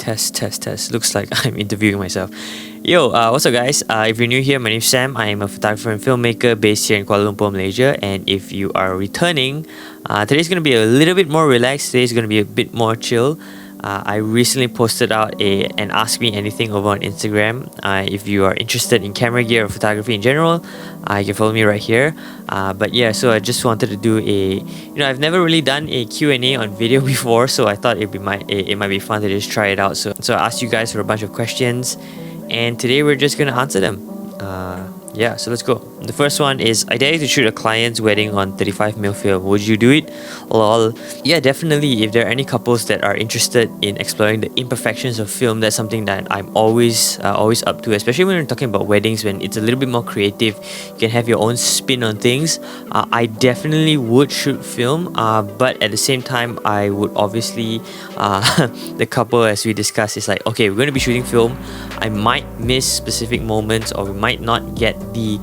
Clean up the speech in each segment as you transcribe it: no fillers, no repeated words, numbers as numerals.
Test. Looks like I'm interviewing myself. Yo, what's up, guys? If you're new here, my name's Sam. I am a photographer and filmmaker based here in Kuala Lumpur, Malaysia. And if you are returning, today's going to be a little bit more relaxed. Today's going to be a bit more chill. I recently posted out an Ask Me Anything over on Instagram. If you are interested in camera gear or photography in general, you can follow me right here. But yeah, so I just wanted to do I've never really done a Q&A on video before, so I thought it might be fun to just try it out. So I asked you guys for a bunch of questions, and today we're just gonna answer them. Yeah, so let's go. The first one is, I dare you to shoot a client's wedding on 35mm film. Would you do it? Lol. Yeah, definitely. If there are any couples that are interested in exploring the imperfections of film, that's something that I'm always up to, especially when we're talking about weddings, when it's a little bit more creative. You can have your own spin on things. I definitely would shoot film, but at the same time, I would obviously, the couple, as we discussed, is like, okay, we're going to be shooting film. I might miss specific moments, or we might not get the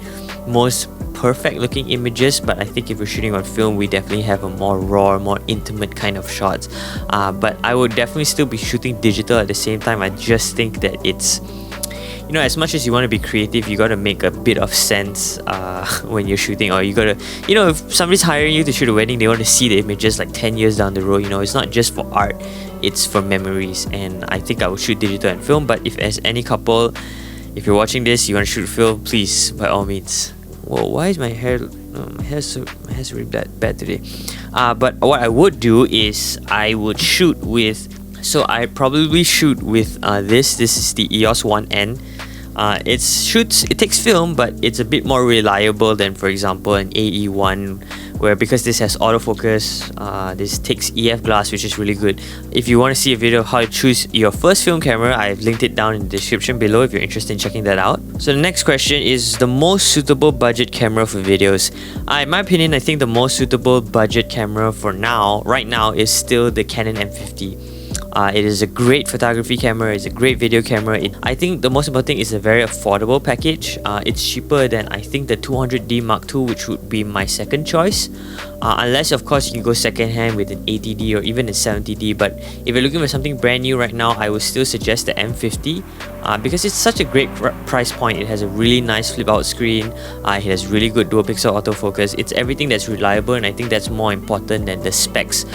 most perfect looking images, but I think if we're shooting on film, we definitely have a more raw, more intimate kind of shots. But I would definitely still be shooting digital at the same time. I just think that it's, as much as you want to be creative, you got to make a bit of sense when you're shooting, or you got to, if somebody's hiring you to shoot a wedding, they want to see the images like 10 years down the road. It's not just for art, it's for memories. And I think I would shoot digital and film. But if as any couple, if you're watching this, you want to shoot film, please, by all means. Whoa, why is my hair? My hair's really bad today. But what I would do is I would shoot with. So I probably shoot with this. This is the EOS R. It takes film, but it's a bit more reliable than, for example, an AE1, where because this has autofocus, this takes EF glass, which is really good. If you want to see a video of how to choose your first film camera, I've linked it down in the description below if you're interested in checking that out. So the next question is the most suitable budget camera for videos. In my opinion, I think the most suitable budget camera for right now, is still the Canon M50. It is a great photography camera, it's a great video camera. I think the most important thing is a very affordable package. It's cheaper than, I think, the 200D Mark II, which would be my second choice. Unless, of course, you can go second hand with an 80D or even a 70D. But if you're looking for something brand new right now, I would still suggest the M50 because it's such a great price point. It has a really nice flip out screen. It has really good dual pixel autofocus. It's everything that's reliable, and I think that's more important than the specs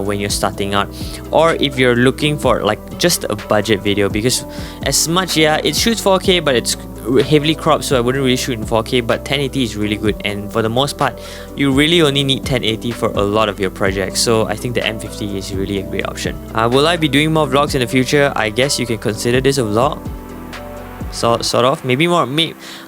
when you're starting out. Or if you're looking for like just a budget video, because as much, it shoots 4K, but it's heavily cropped, so I wouldn't really shoot in 4K, but 1080 is really good, and for the most part you really only need 1080 for a lot of your projects. So I think the M50 is really a great option. Will I be doing more vlogs in the future? I guess you can consider this a vlog, sort of, maybe more.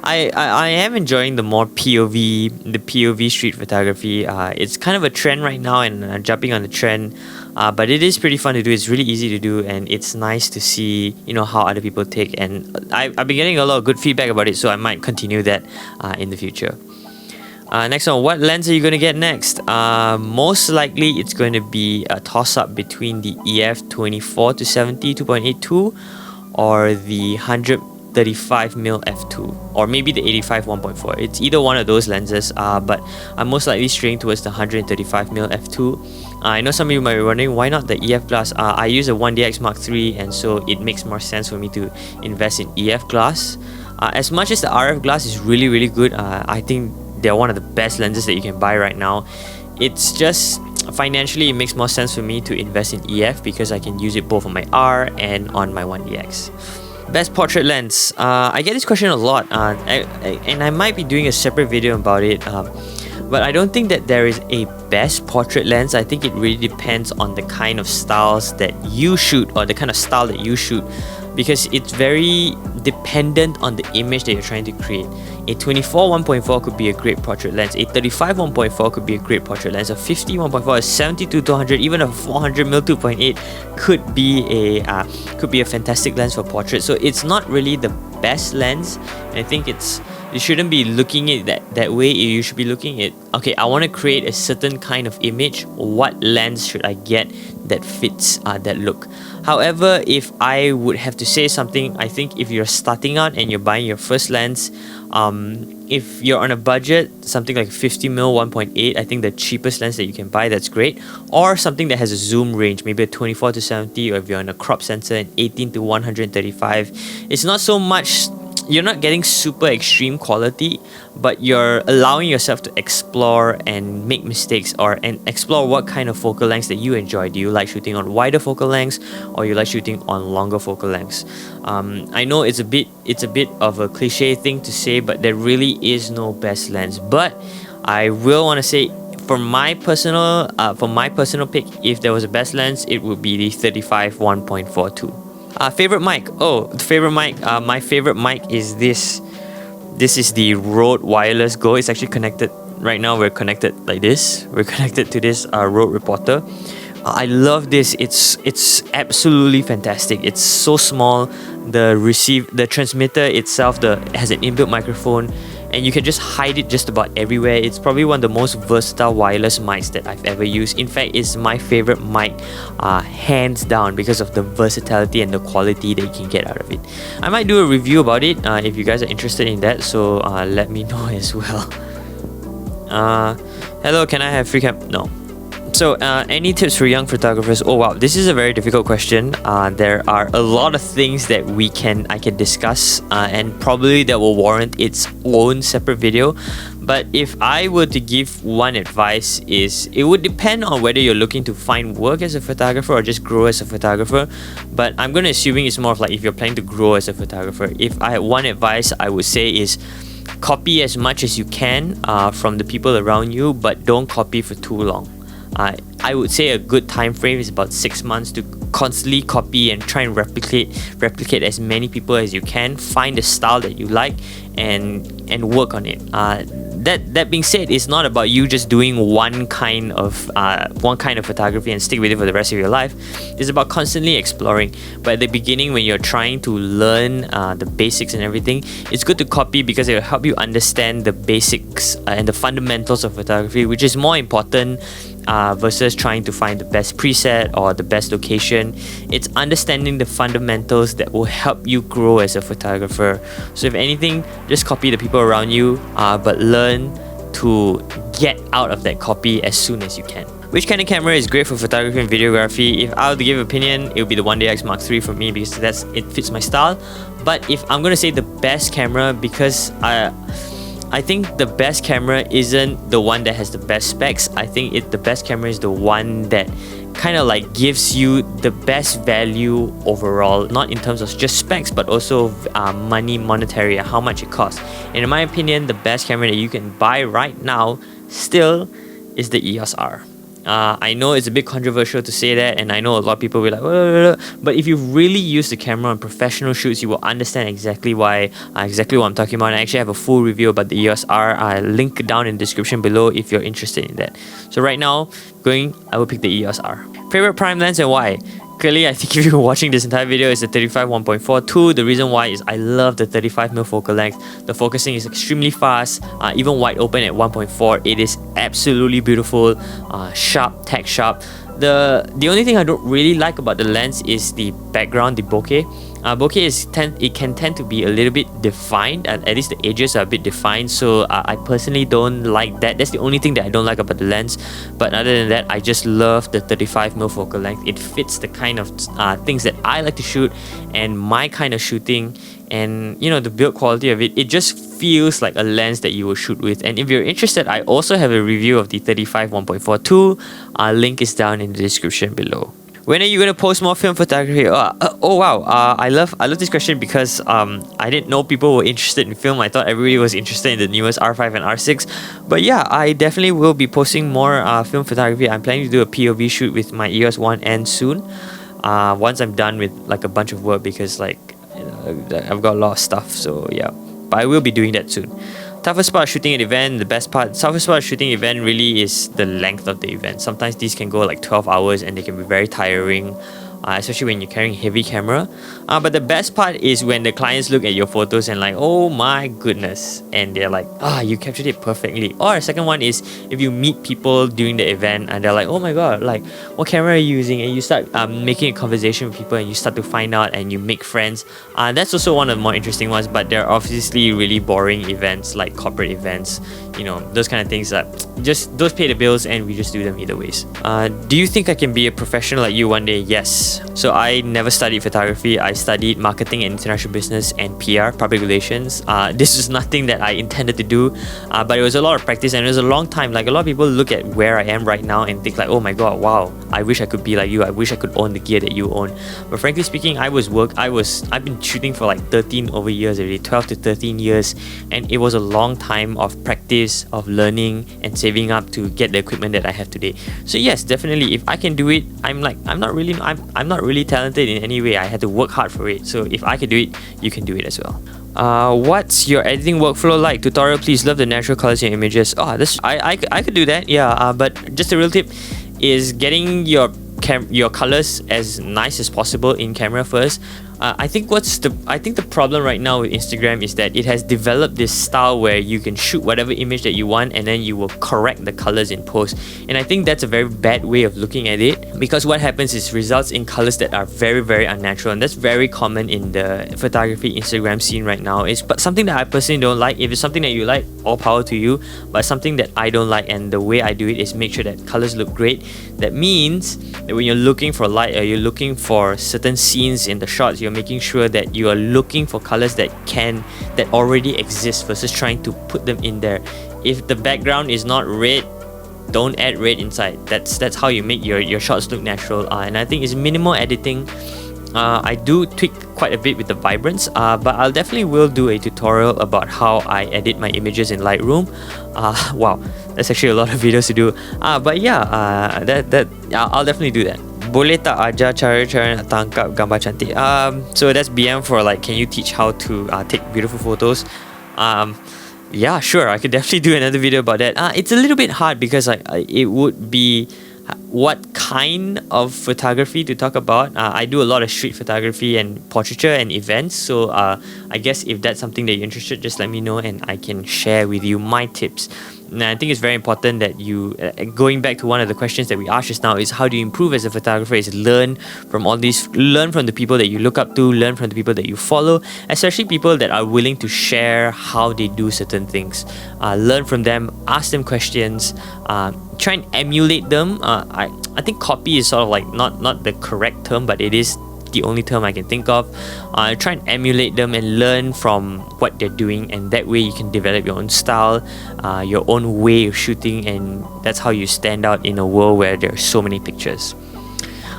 I am enjoying the POV street photography. It's kind of a trend right now, and I'm jumping on the trend. But it is pretty fun to do. It's really easy to do, and it's nice to see how other people take. And I've been getting a lot of good feedback about it, so I might continue that in the future. Next one, what lens are you going to get next? Most likely it's going to be a toss-up between the EF 24-70 2.82 or the 135mm f2, or maybe the 85 1.4. It's either one of those lenses, but I'm most likely straying towards the 135mm f2. I know some of you might be wondering, why not the EF glass? I use a 1DX Mark III, and so it makes more sense for me to invest in EF glass. As much as the RF glass is really, really good, I think they're one of the best lenses that you can buy right now. It's just financially, it makes more sense for me to invest in EF because I can use it both on my R and on my 1DX. Best portrait lens. I get this question a lot, and I might be doing a separate video about it. But I don't think that there is a best portrait lens. I think it really depends on the kind of styles that you shoot, or the kind of style that you shoot, because it's very dependent on the image that you're trying to create. A 24 1.4 could be a great portrait lens. A 35 1.4 could be a great portrait lens. A 50 1.4, a 70 200, even a 400mm 2.8 could be a fantastic lens for portrait. So it's not really the best lens, and I think you shouldn't be looking at it that way. You should be looking at, okay, I want to create a certain kind of image. What lens should I get that fits that look? However, if I would have to say something, I think if you're starting out and you're buying your first lens, if you're on a budget, something like 50mm 1.8, I think the cheapest lens that you can buy, that's great. Or something that has a zoom range, maybe a 24 to 70, or if you're on a crop sensor, an 18 to 135. It's not so much, you're not getting super extreme quality, but you're allowing yourself to explore and make mistakes, and explore what kind of focal lengths that you enjoy. Do you like shooting on wider focal lengths, or you like shooting on longer focal lengths? I know it's a bit of a cliche thing to say, but there really is no best lens. But I will want to say, for my personal pick, if there was a best lens, it would be the 35 1.42. Favorite mic. My favorite mic is this. This is the Rode Wireless Go. It's actually connected. Right now we're connected like this. We're connected to this Rode Reporter. I love this. It's absolutely fantastic. It's so small. The transmitter itself has an inbuilt microphone, and you can just hide it just about everywhere. It's probably one of the most versatile wireless mics that I've ever used. In fact, it's my favorite mic, hands down, because of the versatility and the quality that you can get out of it. I might do a review about it if you guys are interested in that, so let me know as well. Hello, can I have free cam? No. So, any tips for young photographers? Oh wow, this is a very difficult question. There are a lot of things that I can discuss, and probably that will warrant its own separate video. But if I were to give one advice, it would depend on whether you're looking to find work as a photographer or just grow as a photographer. But I'm going to assuming it's more of like if you're planning to grow as a photographer. If I had one advice, I would say is copy as much as you can from the people around you, but don't copy for too long. I would say a good time frame is about 6 months to constantly copy and try and replicate as many people as you can. Find a style that you like and work on it. That being said, it's not about you just doing one kind of photography and stick with it for the rest of your life. It's about constantly exploring. But at the beginning, when you're trying to learn the basics and everything, it's good to copy because it will help you understand the basics and the fundamentals of photography, which is more important versus trying to find the best preset or the best location. It's understanding the fundamentals that will help you grow as a photographer. So if anything, just copy the people around you, but learn to get out of that copy as soon as you can. Which kind of camera is great for photography and videography? If I were to give an opinion, it would be the 1DX Mark III for me, because it fits my style. But if I'm going to say the best camera, because I think the best camera isn't the one that has the best specs. I think the best camera is the one that kind of like gives you the best value overall, not in terms of just specs, but also monetary, how much it costs. And in my opinion, the best camera that you can buy right now still is the EOS R. I know it's a bit controversial to say that, and I know a lot of people will be like, but if you really use the camera on professional shoots, you will understand exactly what I'm talking about. And I actually have a full review about the EOS R. I'll link down in the description below if you're interested in that. So right now, I will pick the EOS R. Favorite prime lens and why? Clearly, I think if you're watching this entire video, it's the 35 1.42. The reason why is I love the 35mm focal length. The focusing is extremely fast, even wide open at 1.4. It is absolutely beautiful, sharp, tack sharp. The only thing I don't really like about the lens is the background, the bokeh. Bokeh can tend to be a little bit defined, at least the edges are a bit defined, so I personally don't like that. That's the only thing that I don't like about the lens. But other than that, I just love the 35mm focal length. It fits the kind of things that I like to shoot and my kind of shooting, and the build quality of it. It just feels like a lens that you will shoot with. And if you're interested, I also have a review of the 35 1.42. Link is down in the description below. When are you going to post more film photography? Oh wow, I love this question because I didn't know people were interested in film. I thought everybody was interested in the newest R5 and R6. But yeah, I definitely will be posting more film photography. I'm planning to do a POV shoot with my EOS 1N soon. Once I'm done with like a bunch of work, because I've got a lot of stuff. So yeah, but I will be doing that soon. Toughest part of shooting an event, toughest part of shooting an event really is the length of the event. Sometimes these can go like 12 hours and they can be very tiring. especially when you're carrying a heavy camera. But the best part is when the clients look at your photos and like, oh my goodness, and they're like, you captured it perfectly. Or second one is if you meet people during the event and they're like, oh my god, like what camera are you using? And you start making a conversation with people and you start to find out and you make friends. That's also one of the more interesting ones, but there are obviously really boring events like corporate events, those kind of things that just those pay the bills and we just do them either ways. Do you think I can be a professional like you one day? Yes. So I never studied photography. I studied marketing and international business and PR, public relations. This is nothing that I intended to do, but it was a lot of practice and it was a long time. Like a lot of people look at where I am right now and think like, oh my god, wow, I wish I could be like you. I wish I could own the gear that you own. But frankly speaking, I've been shooting for like 13 over years already, 12 to 13 years, and it was a long time of practice, of learning and saving up to get the equipment that I have today. So yes, definitely, if I can do it, I'm not really talented in any way. I had to work hard for it. So if I can do it, you can do it as well. What's your editing workflow like? Tutorial, please. Love the natural colors in your images. I could do that. Yeah. But just a real tip is getting your colors as nice as possible in camera first. I think the problem right now with Instagram is that it has developed this style where you can shoot whatever image that you want and then you will correct the colors in post. And I think that's a very bad way of looking at it, because what happens is results in colors that are very, very unnatural, and that's very common in the photography Instagram scene right now. But something that I personally don't like. If it's something that you like, all power to you, but something that I don't like, and the way I do it is make sure that colors look great. That means that when you're looking for light or you're looking for certain scenes in the shots, you're making sure that you are looking for colors that already exist versus trying to put them in there. If the background is not red, don't add red inside. That's how you make your shots look natural. And I think it's minimal editing. I do tweak quite a bit with the vibrance, but I'll definitely will do a tutorial about how I edit my images in Lightroom. Wow, that's actually a lot of videos to do. But yeah, I'll definitely do that. Boleh tak ajar cara nak tangkap gambar cantik? So that's BM for like, can you teach how to take beautiful photos? Yeah, sure, I could definitely do another video about that. It's a little bit hard because it would be what kind of photography to talk about. I do a lot of street photography and portraiture and events, so I guess if that's something that you're interested, just let me know and I can share with you my tips. And I think it's very important that you, going back to one of the questions that we asked just now, is how do you improve as a photographer? Is learn from the people that you look up to, learn from the people that you follow, especially people that are willing to share how they do certain things. Learn from them, ask them questions, try and emulate them. I think copy is sort of like not the correct term, but it is the only term I can think of. Try and emulate them and learn from what they're doing, and that way you can develop your own style, your own way of shooting, and that's how you stand out in a world where there are so many pictures.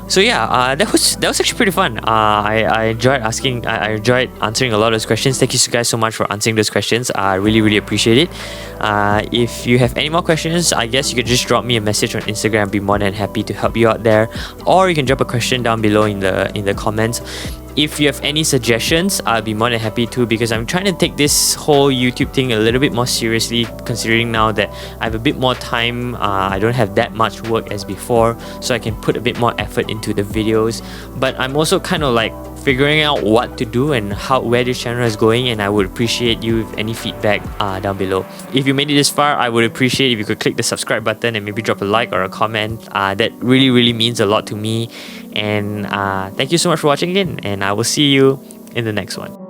So yeah, that was actually pretty fun. I enjoyed answering a lot of those questions. Thank you guys so much for answering those questions. I really appreciate it. If you have any more questions, I guess you could just drop me a message on Instagram. I'd be more than happy to help you out there, or you can drop a question down below in the comments. If you have any suggestions, I'll be more than happy to, because I'm trying to take this whole YouTube thing a little bit more seriously, considering now that I have a bit more time. I don't have that much work as before, so I can put a bit more effort into the videos. But I'm also kind of like figuring out what to do and where this channel is going, and I would appreciate you with any feedback down below. If you made it this far, I would appreciate if you could click the subscribe button and maybe drop a like or a comment. That really means a lot to me. And thank you so much for watching again, and I will see you in the next one.